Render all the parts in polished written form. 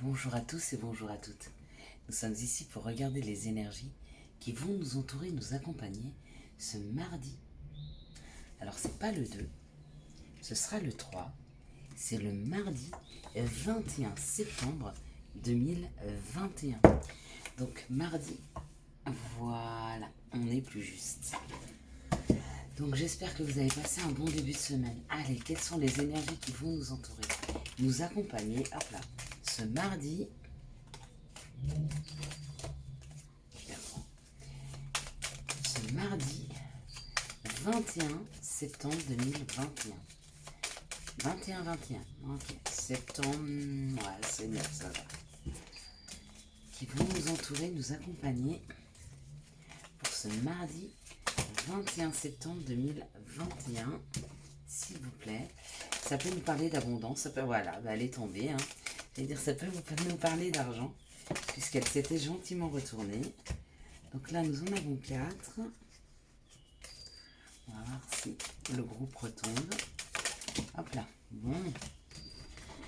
Bonjour à tous et bonjour à toutes. Nous sommes ici pour regarder les énergies qui vont nous entourer, nous accompagner ce mardi. Alors c'est pas le 2, ce sera le 3. C'est le mardi 21 septembre 2021. Donc mardi, voilà, on est plus juste. Donc j'espère que vous avez passé un bon début de semaine. Allez, quelles sont les énergies qui vont nous entourer, nous accompagner, hop là, ce mardi. Ce mardi 21 septembre 2021. 21-21, ok. Septembre, ouais, c'est neuf, ça va. Qui vont nous entourer, nous accompagner pour ce mardi 21 septembre 2021, s'il vous plaît. Ça peut nous parler d'abondance, ça peut, voilà, elle est tombée, hein. C'est-à-dire, ça peut nous parler d'argent, puisqu'elle s'était gentiment retournée. Donc là, nous en avons 4. On va voir si le groupe retombe. Hop là. Bon.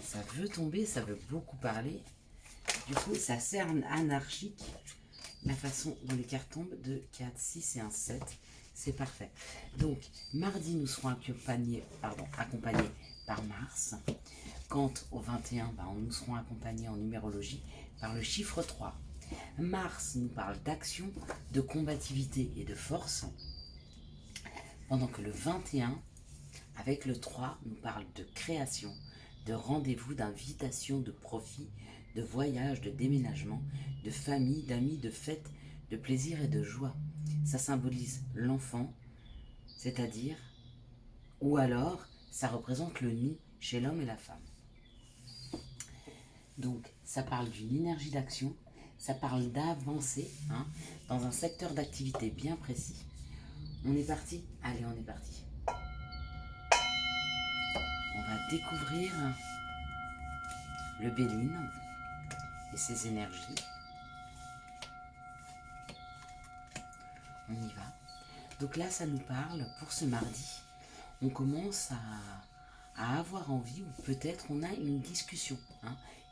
Ça veut tomber, ça veut beaucoup parler. Du coup, ça sert anarchique. La façon dont les cartes tombent de 4, 6 et un 7. C'est parfait. Donc, mardi, nous serons accompagnés par Mars. Quant au 21, nous serons accompagnés en numérologie par le chiffre 3. Mars nous parle d'action, de combativité et de force. Pendant que le 21, avec le 3, nous parle de création, de rendez-vous, d'invitation, de profit, de voyage, de déménagement, de famille, d'amis, de fête, de plaisir et de joie. Ça symbolise l'enfant, c'est-à-dire, ou alors, ça représente le nid chez l'homme et la femme. Donc, ça parle d'une énergie d'action, ça parle d'avancer dans un secteur d'activité bien précis. On est parti? Allez, on est parti. On va découvrir le Béline et ses énergies. On y va. Donc là, ça nous parle pour ce mardi. On commence à avoir envie, ou peut-être on a une discussion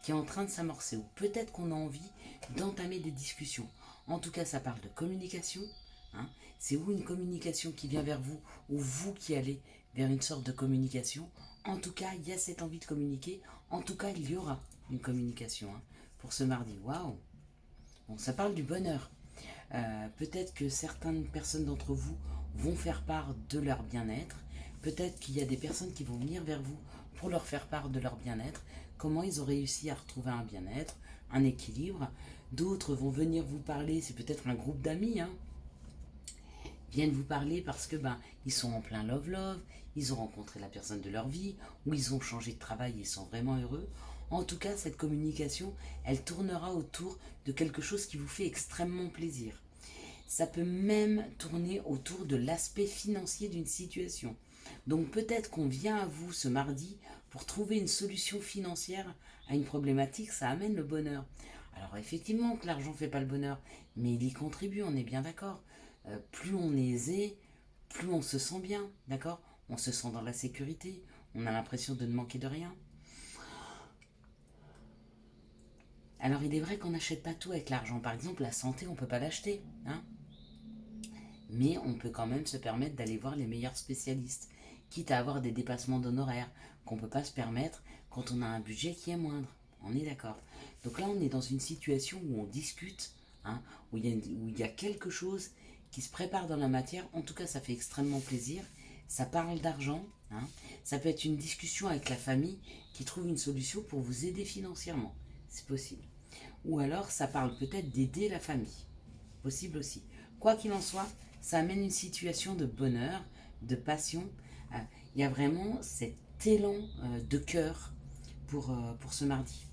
qui est en train de s'amorcer, ou peut-être qu'on a envie d'entamer des discussions. En tout cas, ça parle de communication. C'est ou une communication qui vient vers vous, ou vous qui allez vers une sorte de communication. En tout cas, il y a cette envie de communiquer. En tout cas, il y aura une communication pour ce mardi. Waouh! Bon, ça parle du bonheur. Peut-être que certaines personnes d'entre vous vont faire part de leur bien-être. Peut-être qu'il y a des personnes qui vont venir vers vous pour leur faire part de leur bien-être. Comment ils ont réussi à retrouver un bien-être, un équilibre. D'autres vont venir vous parler, c'est peut-être un groupe d'amis, viennent vous parler parce que ils sont en plein love, ils ont rencontré la personne de leur vie, ou ils ont changé de travail et ils sont vraiment heureux. En tout cas, cette communication, elle tournera autour de quelque chose qui vous fait extrêmement plaisir. Ça peut même tourner autour de l'aspect financier d'une situation. Donc peut-être qu'on vient à vous ce mardi pour trouver une solution financière à une problématique, ça amène le bonheur. Alors effectivement que l'argent ne fait pas le bonheur, mais il y contribue, on est bien d'accord. Plus on est aisé, plus on se sent bien, d'accord? On se sent dans la sécurité, on a l'impression de ne manquer de rien. Alors il est vrai qu'on n'achète pas tout avec l'argent. Par exemple, la santé, on ne peut pas l'acheter. Mais on peut quand même se permettre d'aller voir les meilleurs spécialistes, quitte à avoir des dépassements d'honoraires qu'on ne peut pas se permettre quand on a un budget qui est moindre. On est d'accord. Donc là, on est dans une situation où on discute, où il y a quelque chose qui se prépare dans la matière. En tout cas, ça fait extrêmement plaisir. Ça parle d'argent. Ça peut être une discussion avec la famille qui trouve une solution pour vous aider financièrement. C'est possible. Ou alors, ça parle peut-être d'aider la famille. Possible aussi. Quoi qu'il en soit, ça amène une situation de bonheur, de passion. Il y a vraiment cet élan de cœur pour ce mardi.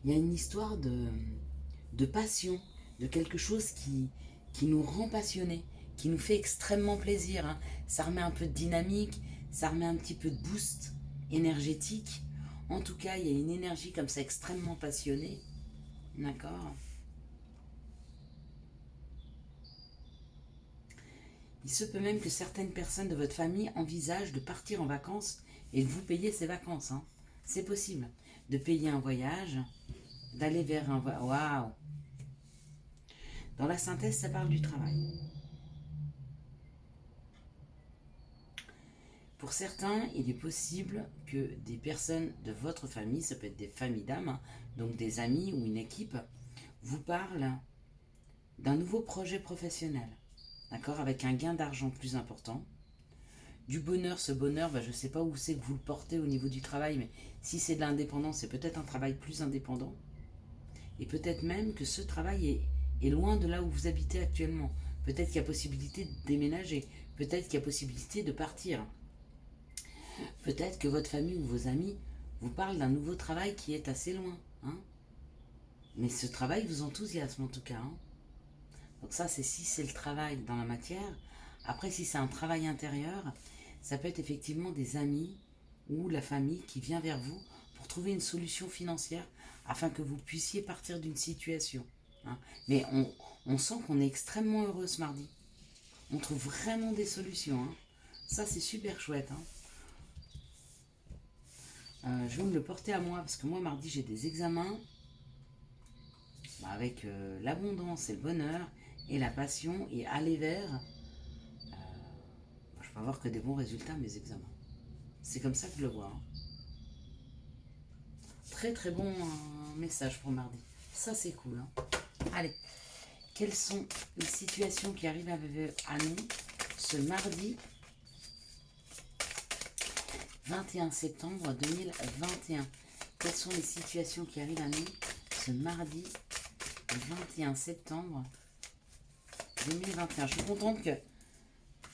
Il y a une histoire de passion, de quelque chose qui nous rend passionnés, qui nous fait extrêmement plaisir. Ça remet un peu de dynamique, ça remet un petit peu de boost énergétique. En tout cas, il y a une énergie comme ça extrêmement passionnée. D'accord ? Il se peut même que certaines personnes de votre famille envisagent de partir en vacances et de vous payer ces vacances. C'est possible. de payer un voyage, d'aller vers un voyage. Waouh! Dans la synthèse, ça parle du travail. Pour certains, il est possible que des personnes de votre famille, ça peut être des familles d'âmes, hein, donc des amis ou une équipe, vous parlent d'un nouveau projet professionnel, d'accord, avec un gain d'argent plus important. Du bonheur, ce bonheur, je ne sais pas où c'est que vous le portez au niveau du travail, mais si c'est de l'indépendance, c'est peut-être un travail plus indépendant. Et peut-être même que ce travail est loin de là où vous habitez actuellement. Peut-être qu'il y a possibilité de déménager, peut-être qu'il y a possibilité de partir. Peut-être que votre famille ou vos amis vous parlent d'un nouveau travail qui est assez loin. Hein, mais ce travail vous enthousiasme en tout cas. Hein. Donc ça, c'est si c'est le travail dans la matière. Après, si c'est un travail intérieur, ça peut être effectivement des amis ou la famille qui vient vers vous pour trouver une solution financière afin que vous puissiez partir d'une situation. Hein. Mais on sent qu'on est extrêmement heureux ce mardi. On trouve vraiment des solutions. Hein. Ça, c'est super chouette. Hein. Je vais me le porter à moi parce que moi, mardi, j'ai des examens avec l'abondance et le bonheur et la passion et aller vers. Je peux avoir que des bons résultats à mes examens. C'est comme ça que je le vois. Hein. Très très bon message pour mardi. Ça, c'est cool. Hein. Allez, quelles sont les situations qui arrivent à nous ce mardi 21 septembre 2021. Quelles sont les situations qui arrivent à nous ce mardi 21 septembre 2021. Je suis contente que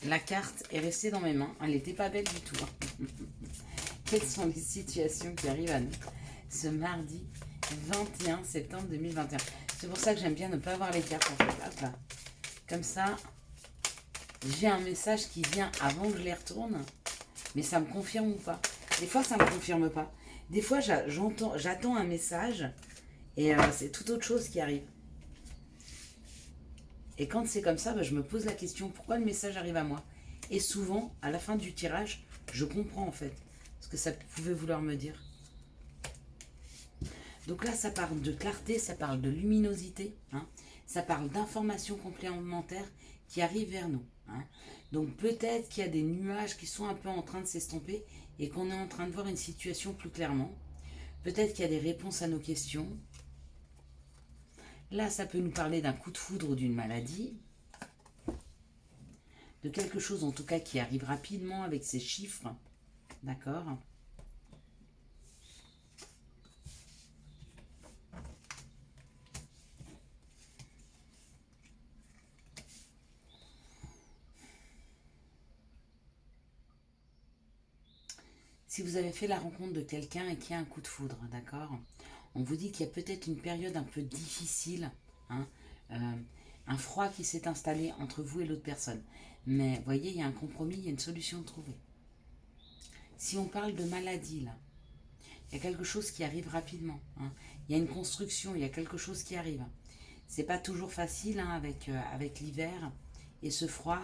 la carte est restée dans mes mains. Elle n'était pas belle du tout. Hein. Quelles sont les situations qui arrivent à nous ce mardi 21 septembre 2021. C'est pour ça que j'aime bien ne pas avoir les cartes en fait. Hop là. Comme ça, j'ai un message qui vient avant que je les retourne. Mais ça me confirme ou pas. Des fois, ça ne me confirme pas. Des fois, j'attends un message et c'est tout autre chose qui arrive. Et quand c'est comme ça, je me pose la question, pourquoi le message arrive à moi? Et souvent, à la fin du tirage, je comprends en fait ce que ça pouvait vouloir me dire. Donc là, ça parle de clarté, ça parle de luminosité, hein, ça parle d'informations complémentaires qui arrivent vers nous. Hein. Donc peut-être qu'il y a des nuages qui sont un peu en train de s'estomper et qu'on est en train de voir une situation plus clairement. Peut-être qu'il y a des réponses à nos questions. Là, ça peut nous parler d'un coup de foudre ou d'une maladie. De quelque chose en tout cas qui arrive rapidement avec ces chiffres. D'accord ? Si vous avez fait la rencontre de quelqu'un et qu'il y a un coup de foudre, d'accord, on vous dit qu'il y a peut-être une période un peu difficile, hein, un froid qui s'est installé entre vous et l'autre personne. Mais vous voyez, il y a un compromis, il y a une solution trouvée. Si on parle de maladie, là, il y a quelque chose qui arrive rapidement. Hein. Il y a une construction, il y a quelque chose qui arrive. C'est pas toujours facile hein, avec l'hiver et ce froid.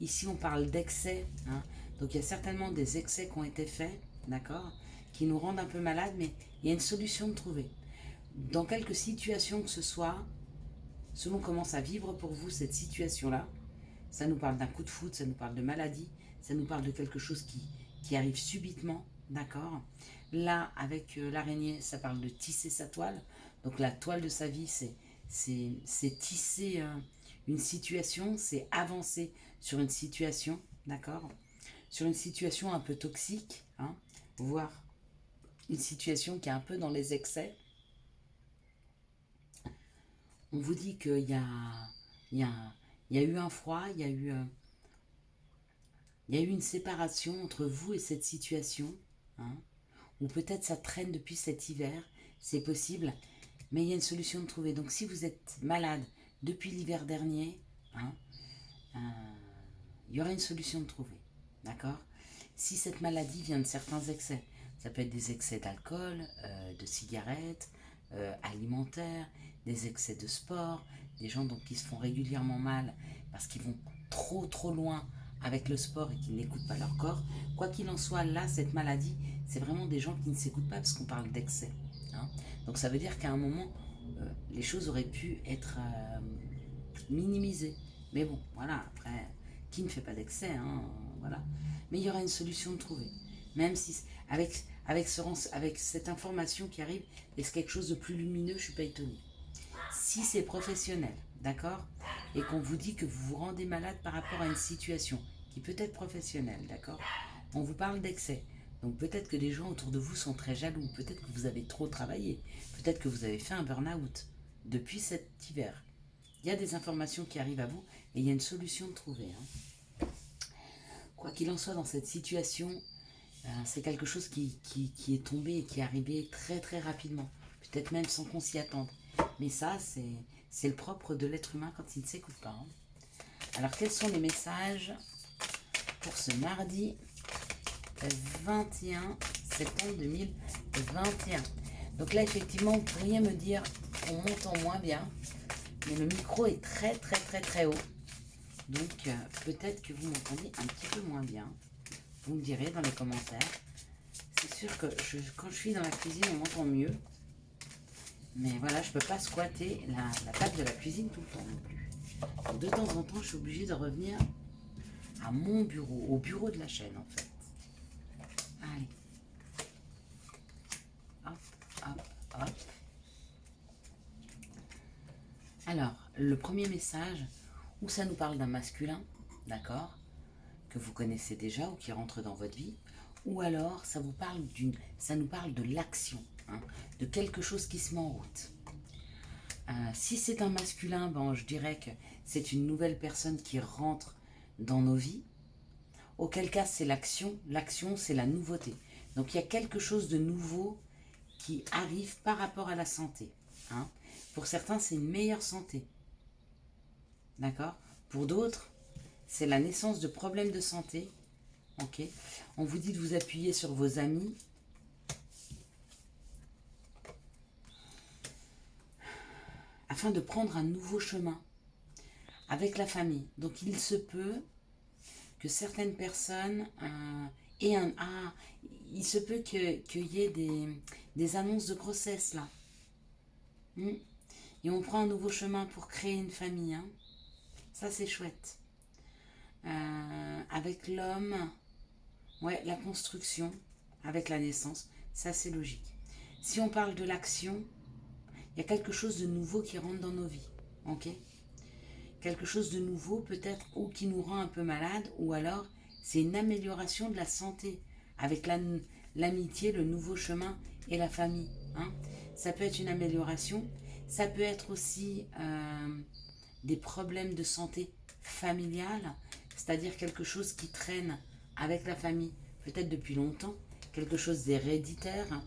Ici, on parle d'excès. Hein. Donc, il y a certainement des excès qui ont été faits, d'accord, qui nous rendent un peu malades, mais il y a une solution de trouver. Dans quelques situations que ce soit, selon comment ça vibre pour vous, cette situation-là, ça nous parle d'un coup de foudre, ça nous parle de maladie, ça nous parle de quelque chose qui arrive subitement, d'accord. Là, avec l'araignée, ça parle de tisser sa toile. Donc, la toile de sa vie, c'est tisser une situation, c'est avancer sur une situation, d'accord, sur une situation un peu toxique, hein, voire une situation qui est un peu dans les excès. On vous dit qu'il y a eu un froid, il y a eu une séparation entre vous et cette situation, hein, ou peut-être ça traîne depuis cet hiver, c'est possible, mais il y a une solution de trouver. Donc si vous êtes malade depuis l'hiver dernier, hein, il y aura une solution de trouver, d'accord. Si cette maladie vient de certains excès, ça peut être des excès d'alcool, de cigarettes, alimentaires, des excès de sport, des gens donc qui se font régulièrement mal parce qu'ils vont trop loin avec le sport et qui n'écoutent pas leur corps. Quoi qu'il en soit, là, cette maladie, c'est vraiment des gens qui ne s'écoutent pas parce qu'on parle d'excès. hein. Donc ça veut dire qu'à un moment, les choses auraient pu être minimisées. Mais bon, voilà, après, qui ne fait pas d'excès, hein, voilà. Mais il y aura une solution de trouver. Même si, avec cette information qui arrive, est-ce quelque chose de plus lumineux, je ne suis pas étonnée. Si c'est professionnel, d'accord, et qu'on vous dit que vous vous rendez malade par rapport à une situation qui peut être professionnelle, d'accord, on vous parle d'excès. Donc peut-être que les gens autour de vous sont très jaloux, peut-être que vous avez trop travaillé, peut-être que vous avez fait un burn-out depuis cet hiver. Il y a des informations qui arrivent à vous et il y a une solution de trouver, hein. Quoi qu'il en soit, dans cette situation, c'est quelque chose qui est tombé et qui est arrivé très très rapidement, peut-être même sans qu'on s'y attende. Mais ça, c'est le propre de l'être humain quand il ne s'écoute pas, hein. Alors, quels sont les messages pour ce mardi 21 septembre 2021? Donc là, effectivement, vous pourriez me dire on m'entend moins bien, mais le micro est très très très très haut. Donc, peut-être que vous m'entendez un petit peu moins bien. Vous me direz dans les commentaires. C'est sûr que quand je suis dans la cuisine, on m'entend mieux. Mais voilà, je ne peux pas squatter la table de la cuisine tout le temps non plus. Donc, de temps en temps, je suis obligée de revenir à mon bureau, au bureau de la chaîne en fait. Allez. Hop, hop, hop. Alors, le premier message, où ça nous parle d'un masculin, d'accord, que vous connaissez déjà ou qui rentre dans votre vie, ou alors ça nous parle de l'action, hein, de quelque chose qui se met en route. Si c'est un masculin, ben, je dirais que c'est une nouvelle personne qui rentre dans nos vies. Auquel cas, c'est l'action. L'action, c'est la nouveauté. Donc, il y a quelque chose de nouveau qui arrive par rapport à la santé, hein. Pour certains, c'est une meilleure santé. D'accord? Pour d'autres, c'est la naissance de problèmes de santé. Ok? On vous dit de vous appuyer sur vos amis. Afin de prendre un nouveau chemin avec la famille. Donc, il se peut que certaines personnes aient un... Ah, il se peut qu'il y ait des annonces de grossesse, là. Et on prend un nouveau chemin pour créer une famille, hein. Ça, c'est chouette. Avec l'homme, ouais, la construction, avec la naissance, ça, c'est logique. Si on parle de l'action, il y a quelque chose de nouveau qui rentre dans nos vies, ok? Quelque chose de nouveau peut-être ou qui nous rend un peu malade, ou alors c'est une amélioration de la santé avec l'amitié, le nouveau chemin et la famille, hein. Ça peut être une amélioration, ça peut être aussi des problèmes de santé familiale, c'est-à-dire quelque chose qui traîne avec la famille, peut-être depuis longtemps, quelque chose d'héréditaire.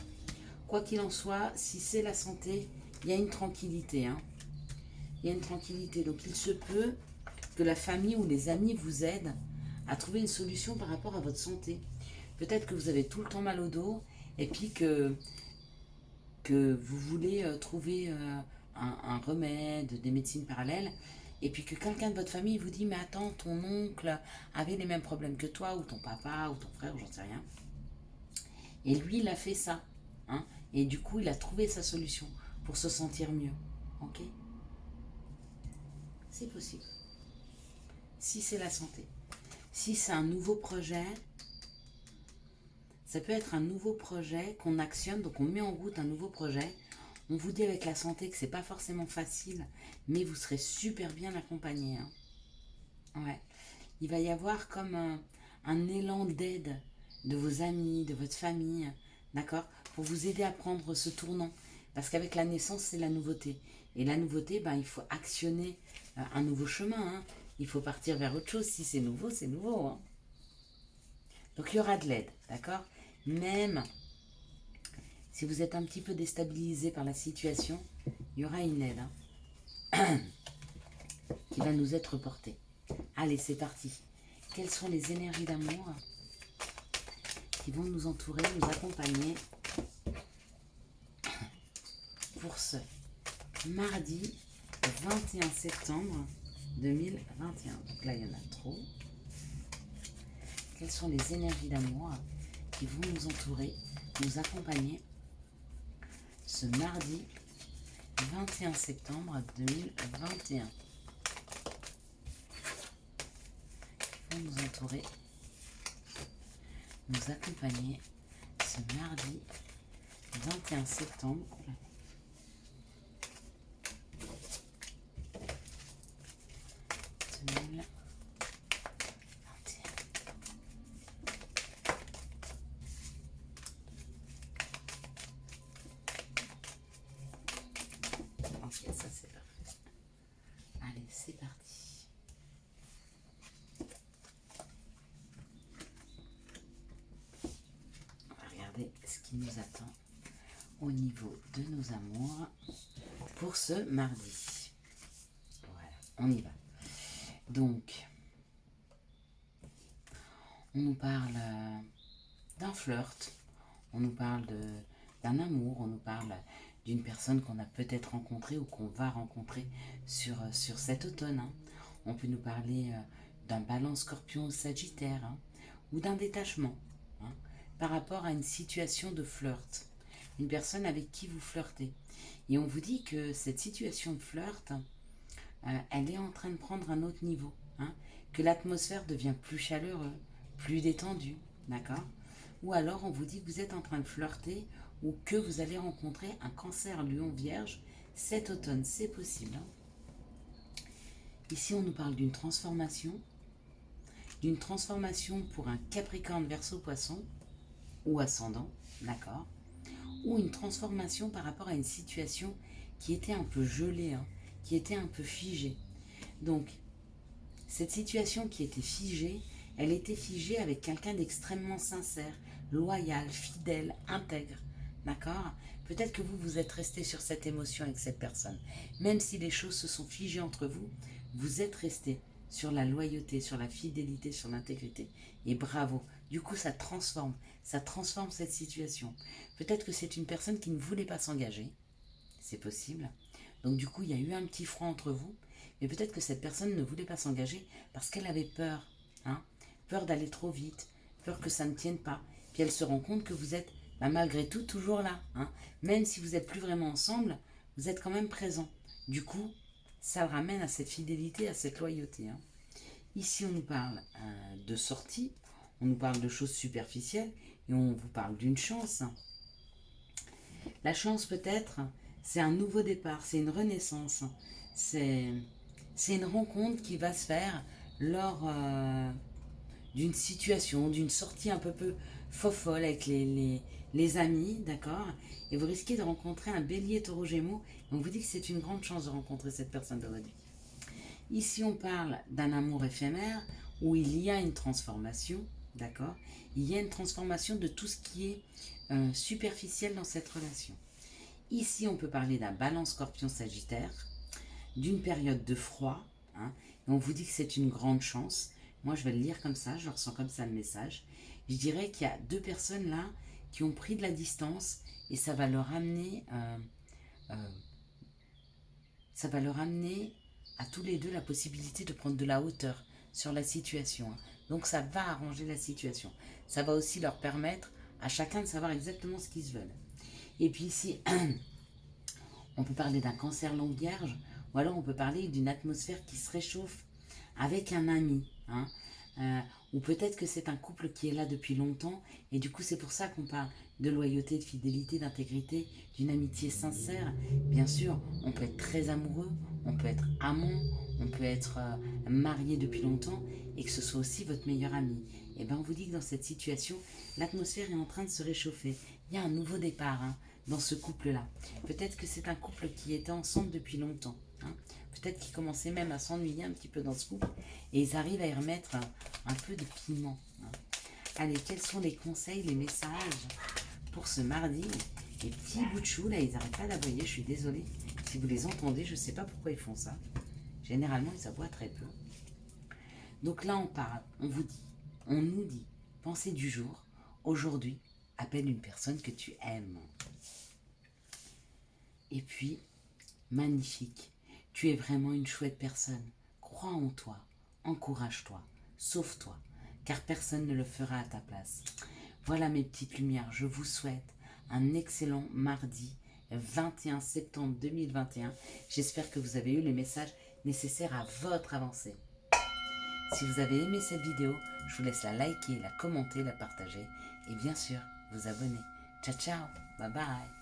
Quoi qu'il en soit, si c'est la santé, il y a une tranquillité, hein. Il y a une tranquillité. Donc il se peut que la famille ou les amis vous aident à trouver une solution par rapport à votre santé. Peut-être que vous avez tout le temps mal au dos et puis que vous voulez trouver un remède, des médecines parallèles, et puis que quelqu'un de votre famille vous dit « Mais attends, ton oncle avait les mêmes problèmes que toi, ou ton papa, ou ton frère, ou j'en sais rien. » Et lui, il a fait ça, hein, et du coup, il a trouvé sa solution pour se sentir mieux. Ok? C'est possible. Si c'est la santé. Si c'est un nouveau projet, ça peut être un nouveau projet qu'on actionne, donc on met en route un nouveau projet. On vous dit avec la santé que c'est pas forcément facile, mais vous serez super bien accompagné, hein. Ouais. Il va y avoir comme un élan d'aide de vos amis, de votre famille, d'accord, pour vous aider à prendre ce tournant. Parce qu'avec la naissance, c'est la nouveauté. Et la nouveauté, ben, il faut actionner un nouveau chemin, hein. Il faut partir vers autre chose. Si c'est nouveau, hein. Donc il y aura de l'aide, d'accord? Même si vous êtes un petit peu déstabilisé par la situation, il y aura une aide, hein, qui va nous être portée. Allez, c'est parti. Quelles sont les énergies d'amour qui vont nous entourer, nous accompagner pour ce mardi 21 septembre 2021. Donc là, il y en a trop. Quelles sont les énergies d'amour qui vont nous entourer, nous accompagner ce mardi 21 septembre 2021. Ils vont nous entourer, nous accompagner ce mardi 21 septembre 2021. Ok, ça c'est parfait. Allez, c'est parti. On va regarder ce qui nous attend au niveau de nos amours pour ce mardi. Voilà, on y va. Donc, on nous parle d'un flirt, on nous parle d'un amour, on nous parle d'une personne qu'on a peut-être rencontrée ou qu'on va rencontrer sur cet automne. Hein. On peut nous parler d'un balance scorpion ou sagittaire, hein, ou d'un détachement, hein, par rapport à une situation de flirt. Une personne avec qui vous flirtez. Et on vous dit que cette situation de flirt, elle est en train de prendre un autre niveau. Hein, que l'atmosphère devient plus chaleureuse, plus détendue, d'accord? Ou alors on vous dit que vous êtes en train de flirter ou que vous allez rencontrer un cancer lion vierge cet automne, c'est possible. Hein. Ici on nous parle d'une transformation pour un capricorne verseau poisson ou ascendant, d'accord? Ou une transformation par rapport à une situation qui était un peu gelée, hein, qui était un peu figée. Donc, cette situation qui était figée, elle était figée avec quelqu'un d'extrêmement sincère, loyal, fidèle, intègre. D'accord? Peut-être que vous êtes resté sur cette émotion avec cette personne. Même si les choses se sont figées entre vous, vous êtes resté sur la loyauté, sur la fidélité, sur l'intégrité. Et bravo. Du coup, ça transforme cette situation. Peut-être que c'est une personne qui ne voulait pas s'engager. C'est possible. Donc du coup, il y a eu un petit froid entre vous. Mais peut-être que cette personne ne voulait pas s'engager parce qu'elle avait peur. Hein, peur d'aller trop vite, peur que ça ne tienne pas. Puis elle se rend compte que vous êtes malgré tout toujours là. Hein. Même si vous n'êtes plus vraiment ensemble, vous êtes quand même présent. Du coup, ça le ramène à cette fidélité, à cette loyauté. Hein. Ici, on nous parle de sortie, on nous parle de choses superficielles et on vous parle d'une chance. La chance peut-être, c'est un nouveau départ, c'est une renaissance. C'est une rencontre qui va se faire lors d'une situation, d'une sortie un peu fofolle avec les amis, d'accord? Et vous risquez de rencontrer un bélier taureau gémeaux. Et on vous dit que c'est une grande chance de rencontrer cette personne de votre vie. Ici, on parle d'un amour éphémère où il y a une transformation, d'accord? Il y a une transformation de tout ce qui est superficiel dans cette relation. Ici, on peut parler d'un balance scorpion-sagittaire, d'une période de froid, hein, et on vous dit que c'est une grande chance. Moi, je vais le lire comme ça, je ressens comme ça le message. Je dirais qu'il y a deux personnes là qui ont pris de la distance et ça va leur amener à tous les deux la possibilité de prendre de la hauteur sur la situation. Hein. Donc ça va arranger la situation. Ça va aussi leur permettre à chacun de savoir exactement ce qu'ils veulent. Et puis ici, on peut parler d'un cancer longue vierge, ou alors on peut parler d'une atmosphère qui se réchauffe avec un ami. Hein. Ou peut-être que c'est un couple qui est là depuis longtemps, et du coup c'est pour ça qu'on parle de loyauté, de fidélité, d'intégrité, d'une amitié sincère. Bien sûr, on peut être très amoureux, on peut être amant, on peut être marié depuis longtemps, et que ce soit aussi votre meilleur ami. Et bien on vous dit que dans cette situation, l'atmosphère est en train de se réchauffer. Il y a un nouveau départ, hein, dans ce couple-là. Peut-être que c'est un couple qui était ensemble depuis longtemps. Hein. Peut-être qu'ils commençaient même à s'ennuyer un petit peu dans ce couple. Et ils arrivent à y remettre un peu de piment. Hein. Allez, quels sont les conseils, les messages pour ce mardi? Les petits bouts de chou, là, ils n'arrêtent pas d'aboyer. Je suis désolée. Si vous les entendez, je ne sais pas pourquoi ils font ça. Généralement, ils aboient très peu. Donc là, on parle, on nous dit, pensée du jour, aujourd'hui, appelle une personne que tu aimes. Et puis, magnifique, tu es vraiment une chouette personne. Crois en toi, encourage-toi, sauve-toi, car personne ne le fera à ta place. Voilà mes petites lumières, je vous souhaite un excellent mardi 21 septembre 2021. J'espère que vous avez eu les messages nécessaires à votre avancée. Si vous avez aimé cette vidéo, je vous laisse la liker, la commenter, la partager et bien sûr vous abonner. Ciao ciao, bye bye.